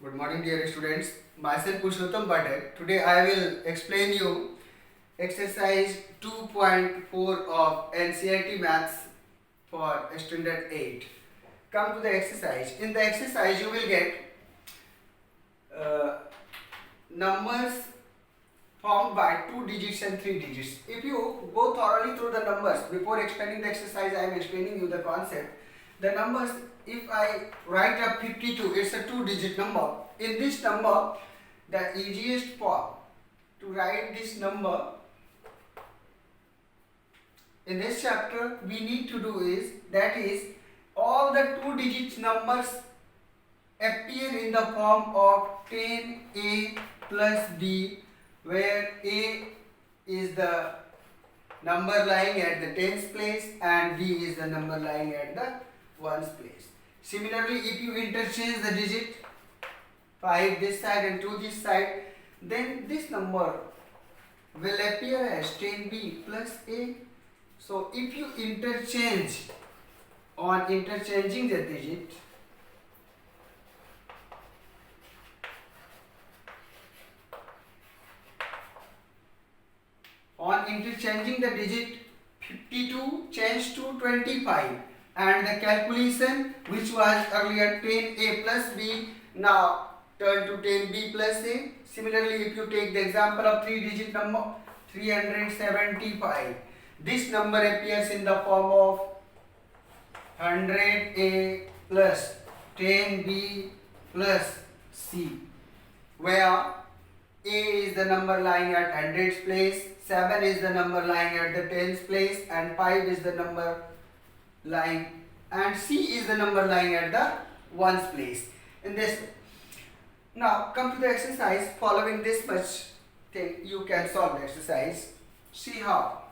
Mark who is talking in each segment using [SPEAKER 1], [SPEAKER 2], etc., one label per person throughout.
[SPEAKER 1] Good morning, dear students. Myself Purushottam Patel. Today I will explain you exercise 2.4 of NCERT Maths for Standard 8. Come to the exercise. In the exercise you will get numbers formed by 2 digits and 3 digits. If you go thoroughly through the numbers, before explaining the exercise I am explaining you the concept. The numbers, if I write up 52, it's a 2-digit number. In this number, the easiest form to write this number in this chapter we need to do is, that is, all the 2-digit numbers appear in the form of 10a plus b, where a is the number lying at the tens place and b is the number lying at the ones place. Similarly, if you interchange the digit 5 this side and 2 this side, then this number will appear as 10b plus a. So if you interchange, on interchanging the digit, on interchanging the digit 52 changed to 25, and the calculation which was earlier 10a plus b now turn to 10b plus a. Similarly, if you take the example of 3-digit number 375, this number appears in the form of 100a plus 10b plus c, where a is the number lying at hundreds place, 7 is the number lying at the tens place, and 5 is the number lying, and c is the number lying at the ones place. In this, now come to the exercise. Following this much thing, you can solve the exercise. See how.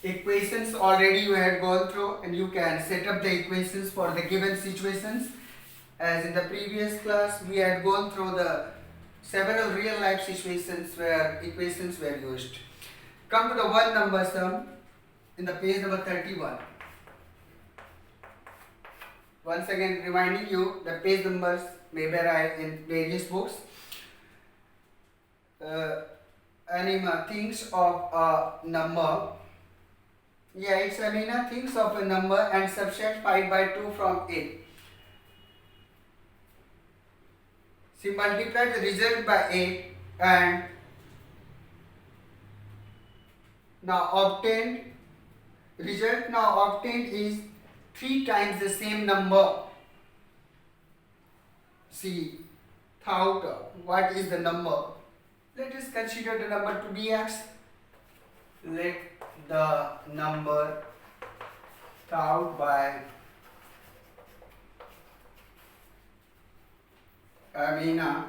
[SPEAKER 1] Equations already you had gone through, and you can set up the equations for the given situations. As in the previous class, we had gone through the several real life situations where equations were used. Come to the one number sum in the page number 31. Once again reminding you, the page numbers may vary in various books. Anima thinks of a number. Yeah, it's Amina thinks of a number and subtract 5 by 2 from it. She multiplied the result by 8 and now obtained result now obtained is 3 times the same number. See, thought what is the number? Let us consider the number to be x. Let the number thought by Amina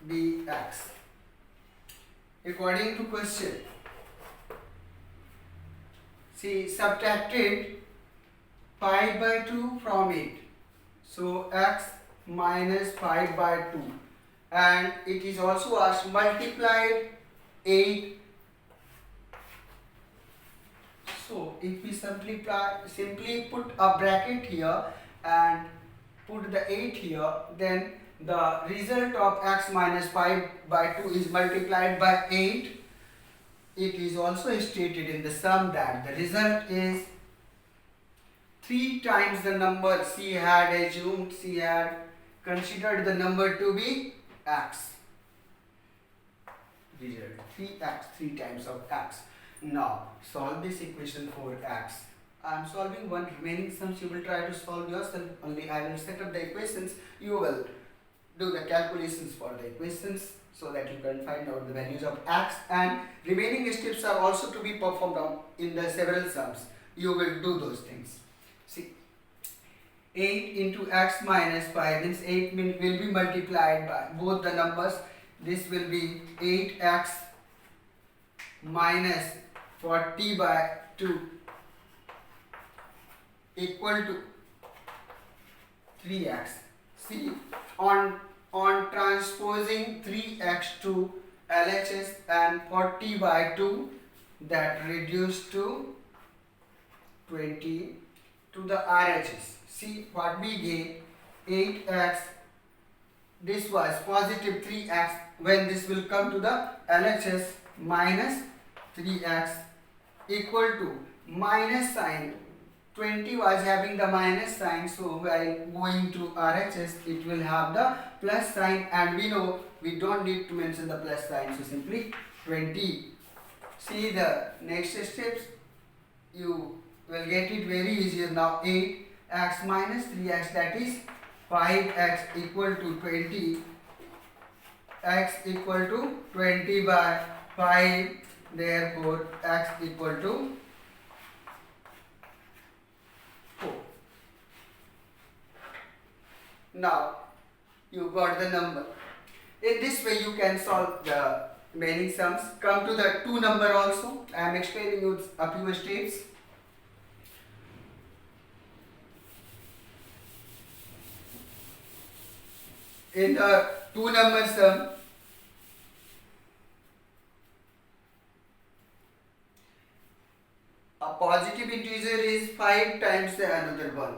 [SPEAKER 1] be x. According to question, she subtracted 5 by 2 from it. So x minus 5 by 2. And it is also asked multiplied 8. So if we simply put a bracket here and put the 8 here, then the result of x minus 5 by 2 is multiplied by 8. It is also stated in the sum that the result is 3 times the number she had assumed, she had considered the number to be x. Result 3x, 3 times of x. Now solve this equation for x. I am solving one remaining sums. You will try to solve yourself. Only I will set up the equations. You will do the calculations for the equations so that you can find out the values of x, and remaining steps are also to be performed in the several sums. You will do those things. See, 8 into x minus 5 means 8 will be multiplied by both the numbers. This will be 8x minus 40 by 2 equal to 3x. See, on transposing 3x to LHS and 40 by 2, that reduced to 20 to the RHS. See what we get, 8x, this was positive 3x, when this will come to the LHS, minus 3x equal to minus sign. 20 was having the minus sign, so while going to RHS it will have the plus sign, and we know we don't need to mention the plus sign, so simply 20. See the next steps, you will get it very easier now. 8x minus 3x, that is 5x equal to 20, x equal to 20 by 5, therefore x equal to 4. Now you got the number. In this way you can solve the remaining sums. Come to the 2 number also. I am explaining you a few steps. In the 2 number sum, a positive integer is 5 times the another one.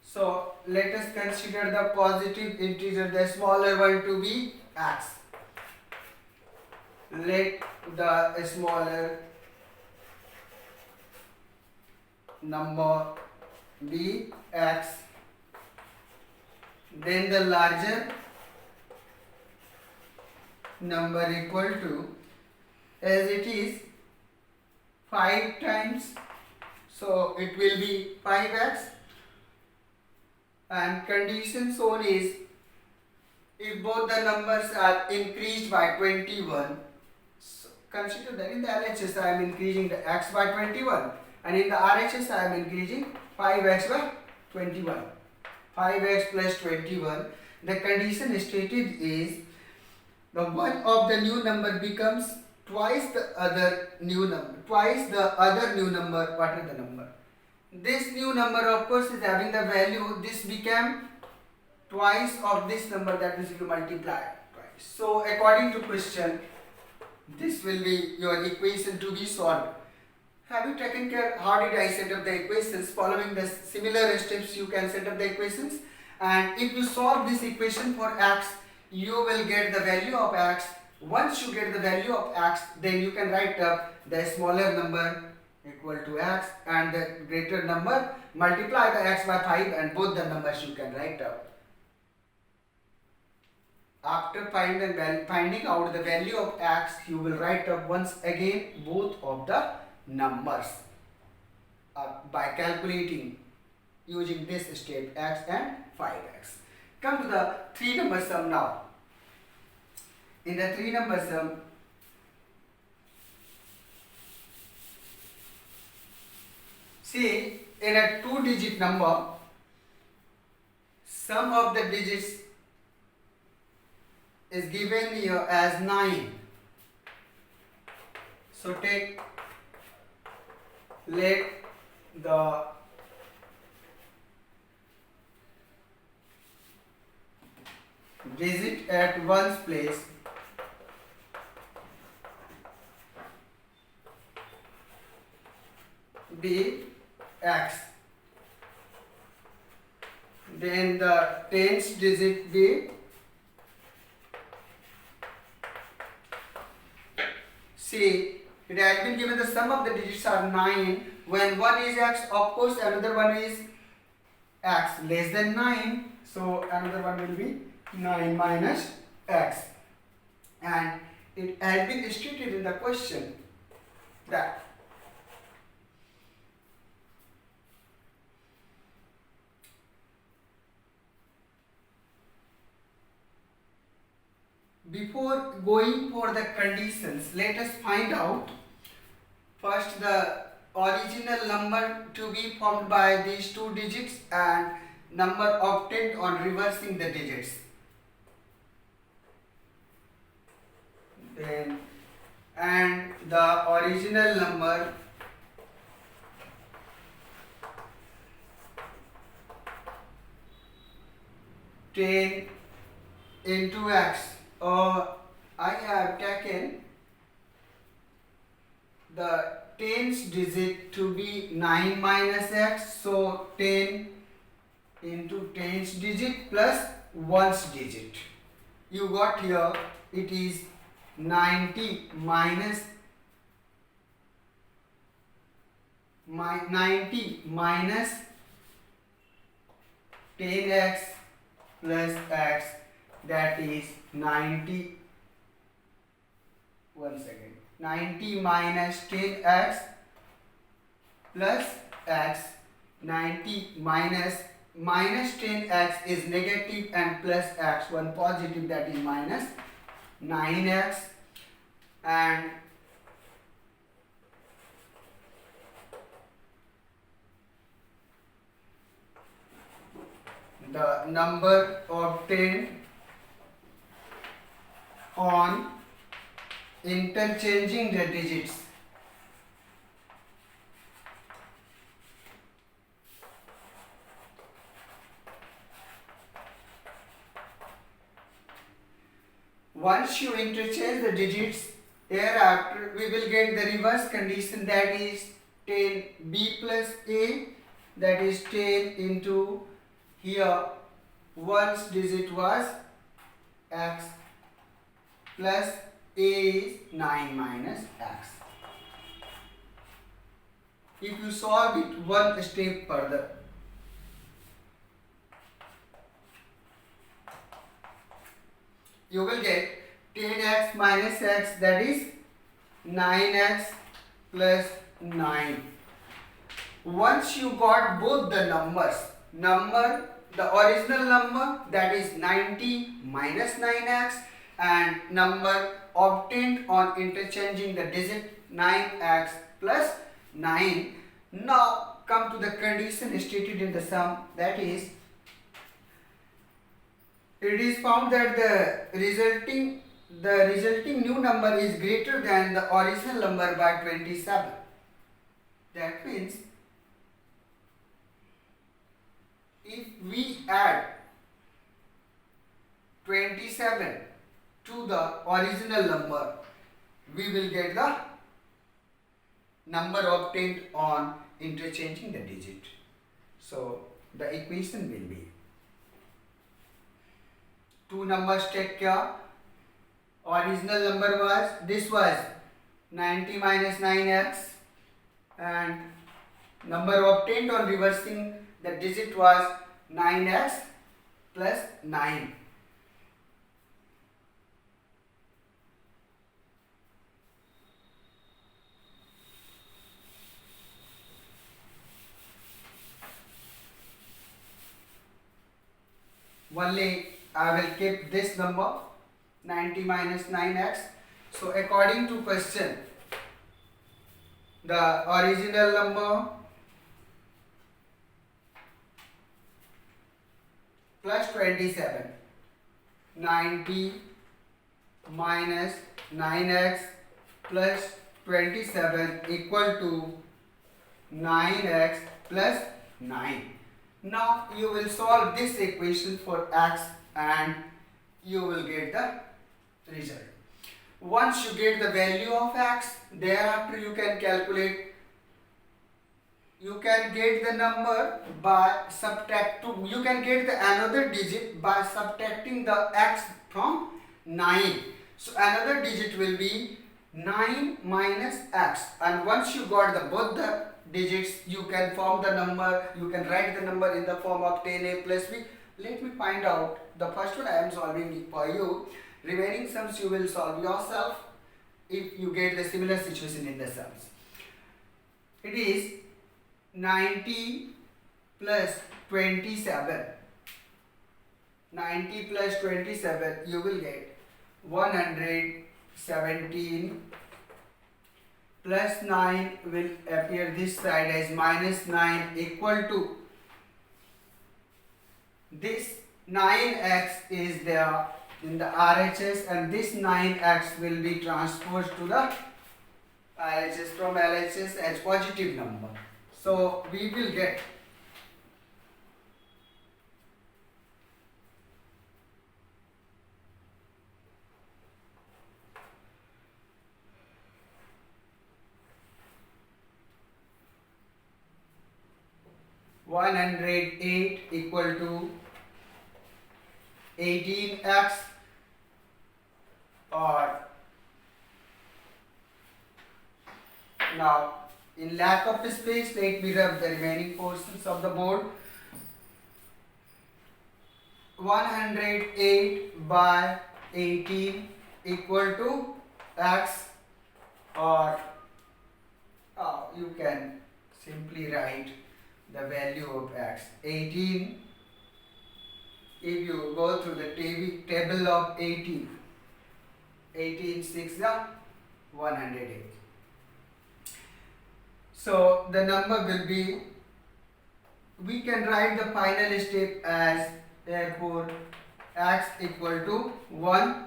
[SPEAKER 1] So let us consider the positive integer, the smaller one, to be x. Let the smaller number be x, then the larger number equal to, as it is 5 times, so it will be 5x, and condition shown is if both the numbers are increased by 21. So consider that in the LHS I am increasing the x by 21, and in the RHS I am increasing 5x by 21. 5x plus 21. The condition stated is the one of the new number becomes twice the other new number. Twice the other new number. What is the number? This new number, of course, is having the value. This became twice of this number, that means you multiply twice. So according to question, this will be your equation to be solved. Have you taken care how did I set up the equations? Following the similar steps you can set up the equations, and if you solve this equation for x, you will get the value of x. Once you get the value of x, then you can write up the smaller number equal to x, and the greater number multiply the x by 5, and both the numbers you can write up. After finding out the value of x, you will write up once again both of the numbers by calculating using this step, x and 5x. Come to the 3 number sum now. In the 3 number sum, see, in a 2-digit number, sum of the digits is given here as 9. So let the digit at one's place be x, then the tens digit be, see, it has been given the sum of the digits are 9. When one is x, of course another one is x less than 9, so another one will be 9 minus x, and it has been stated in the question that before going for the conditions, let us find out first the original number to be formed by these 2 digits and number obtained on reversing the digits. Then and the original number ten into x. I have taken the tens digit to be 9 minus x, so 10 into tens digit plus ones digit. You got here, it is 90 minus 10x plus x, that is 90. One second. 90 minus 10x plus x. 90 minus 10x is negative and plus x, one positive, that is minus 9x, and the number obtained on interchanging the digits. Once you interchange the digits, thereafter we will get the reverse condition, that is 10b plus a, that is 10 into, here one's digit was x plus a is 9 minus x. If you solve it one step further, you will get 10x minus x, that is 9x plus 9. Once you got both the numbers, the original number, that is 90 minus 9x, and number obtained on interchanging the digit 9x plus 9. Now come to the condition stated in the sum, that is, it is found that the resulting new number is greater than the original number by 27. That means if we add 27 to the original number, we will get the number obtained on interchanging the digit. So the equation will be, two numbers take care. Original number was, this was 90 minus 9x, and number obtained on reversing the digit was 9x plus 9. Only I will keep this number 90 minus 9x. So according to question, the original number plus 27, 90 minus 9x plus 27 equal to 9x plus 9. Now you will solve this equation for x and you will get the result. Once you get the value of x, thereafter you can calculate, you can get the number by subtracting, you can get the another digit by subtracting the x from 9. So another digit will be 9 minus x, and once you got the both the digits, you can form the number, you can write the number in the form of 10a plus b. Let me find out. The first one I am solving for you. Remaining sums you will solve yourself if you get the similar situation in the sums. It is 90 plus 27. 90 plus 27, you will get 117 plus 9 will appear this side as minus 9 equal to, this 9x is there in the RHS and this 9x will be transposed to the LHS, from LHS as positive number. So we will get 108 equal to 18x, or now in lack of space let me rub the remaining portions of the board. 108 by 18 equal to x, or you can simply write the value of x. 18, if you go through the table of 18, 6 are 108. So the number will be, we can write the final step as, therefore x equal to 1.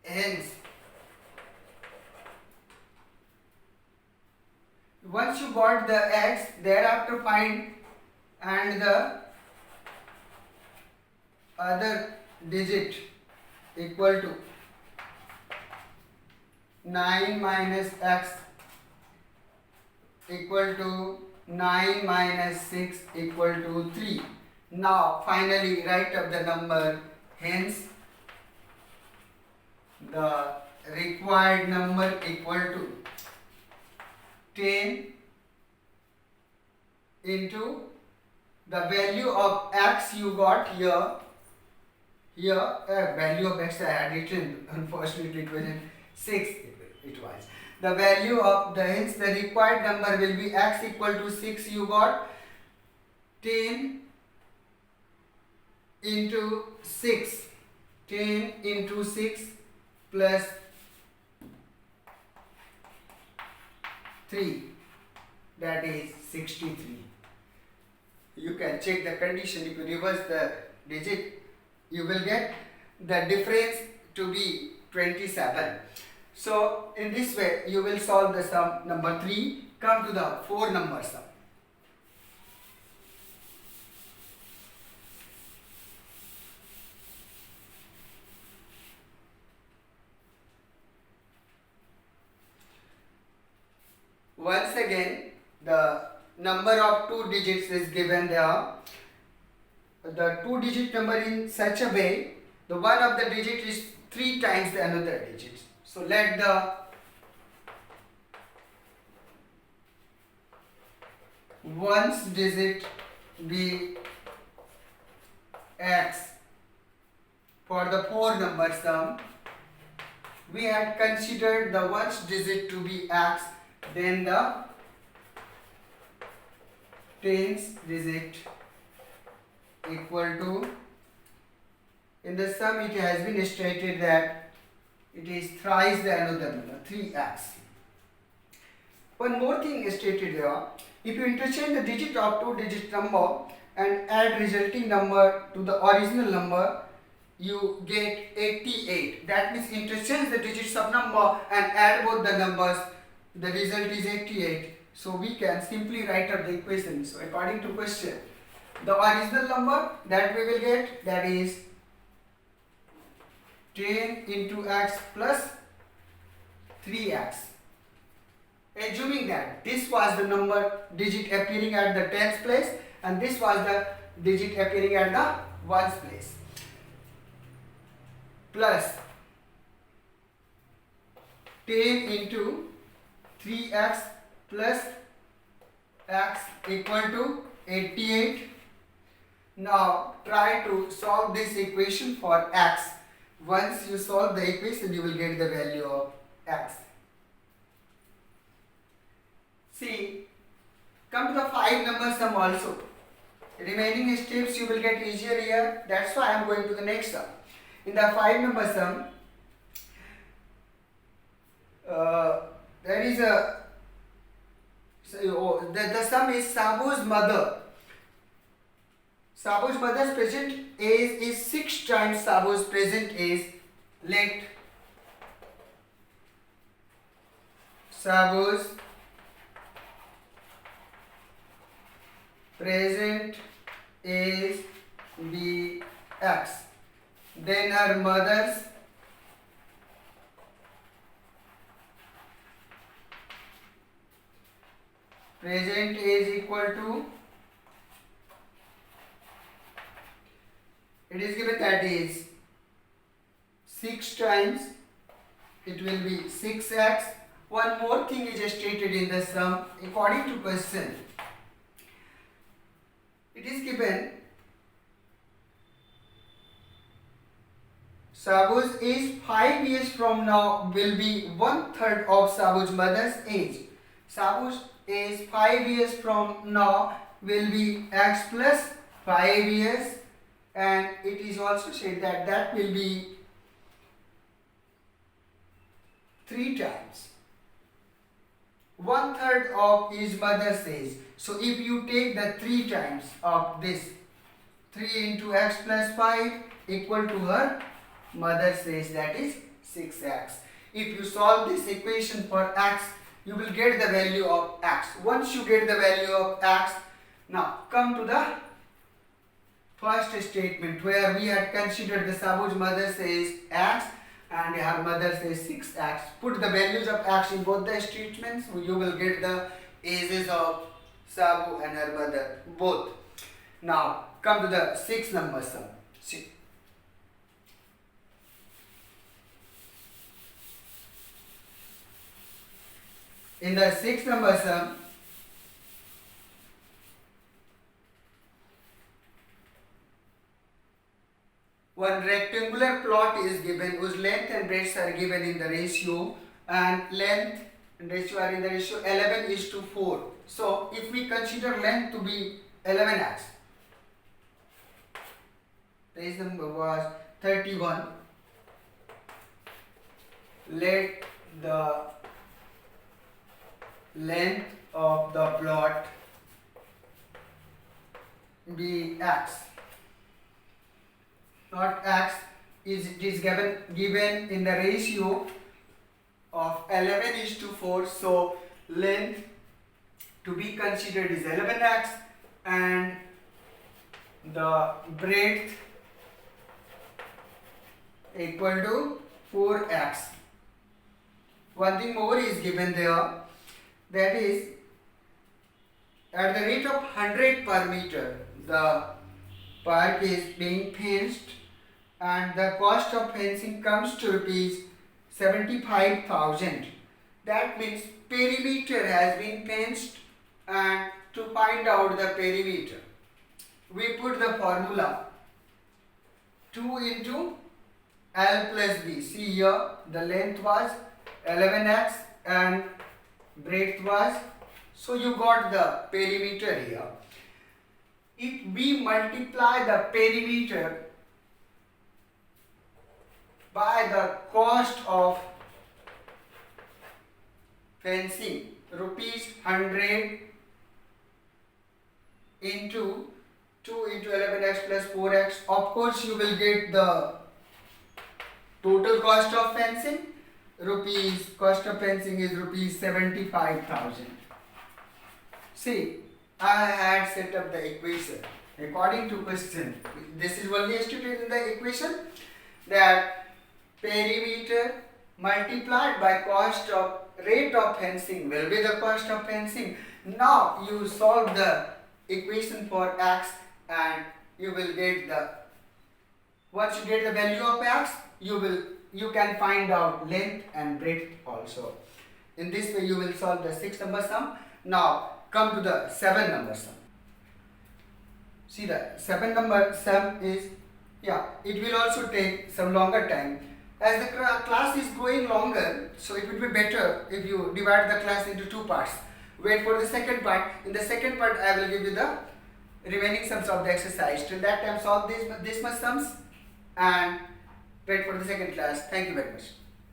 [SPEAKER 1] Hence, once you got the x, thereafter find and the other digit equal to 9 minus x equal to 9 minus 6 equal to 3. Now finally write up the number. Hence the required number equal to 10 into the value of x you got here. Value of x I had written, unfortunately it was 6, it was. The value of hence the required number will be x equal to 6, you got 10 into 6, 10 into 6 plus 3, that is 63. You can check the condition. If you reverse the digit, you will get the difference to be 27. So in this way you will solve the sum number 3. Come to the 4 number sum. Once again, the number of 2 digits is given there. The 2-digit number in such a way, the one of the digit is 3 times the another digit. So let the ones digit be x. For the 4 number sum, we had considered the ones digit to be x, then the tens digit equal to, in the sum it has been stated that it is thrice the another number, 3x. One more thing is stated here. If you interchange the digit of 2-digit number and add resulting number to the original number, you get 88. That means interchange the digits of number and add both the numbers. The result is 88. So we can simply write up the equation. So according to question, the original number that we will get, that is 10 into x plus 3x. Assuming that this was the number digit appearing at the tens place and this was the digit appearing at the ones place, plus 10 into 3x plus x equal to 88. Now try to solve this equation for x. Once you solve the equation, you will get the value of x. See, come to the 5 number sum also. Remaining steps you will get easier here. That's why I am going to the next sum. In the 5 number sum, there is a, the sum is Sabu's mother. Sabu's mother's present age is 6 times Sabu's present age. Let Sabu's present age be x. Then her mother's present age equal to it is given that is 6 times, it will be 6x. One more thing is stated in the sum according to question. It is given Sabu's age 5 years from now will be 1/3 of Sabu's mother's age. Sabu's age 5 years from now will be x plus 5 years, and it is also said that that will be 3 times 1/3 of his mother's age. So if you take the 3 times of this, 3 into x plus 5 equal to her mother's age, that is 6x. If you solve this equation for x, you will get the value of x. Once you get the value of x, now come to the first statement where we had considered the Sabu's mother's age x and her mother's age 6x. Put the values of x in both the statements, you will get the ages of Sabu and her mother both. Now come to the 6 number sum. See. In the 6 number sum, one rectangular plot is given whose length and breadth are given in the ratio, and length and ratio are in the ratio 11:4. So if we consider length to be 11x, page number was 31, let the length of the plot be x. Not x, it is given in the ratio of 11:4. So length to be considered is 11x, and the breadth equal to 4x. One thing more is given there, that is at the rate of 100 per meter the park is being fenced, and the cost of fencing comes to rupees 75,000. That means perimeter has been fenced, and to find out the perimeter, we put the formula 2 into L plus B. See here, the length was 11x and breadth was, so you got the perimeter here. If we multiply the perimeter by the cost of fencing, rupees 100 into 2 into 11x plus 4x, of course you will get the total cost of fencing. Cost of fencing is rupees 75,000. See, I had set up the equation according to question. This is only stated in the equation that perimeter multiplied by cost of rate of fencing will be the cost of fencing. Now you solve the equation for x, and you will get the, once you get the value of x, you can find out length and breadth also. In this way you will solve the 6 number sum. Now come to the 7 number sum. See, the 7 number sum is, it will also take some longer time. As the class is going longer, so it would be better if you divide the class into 2 parts. Wait for the second part. In the second part I will give you the remaining sums of the exercise. Till that time solve this much sums and wait for the second class. Thank you very much.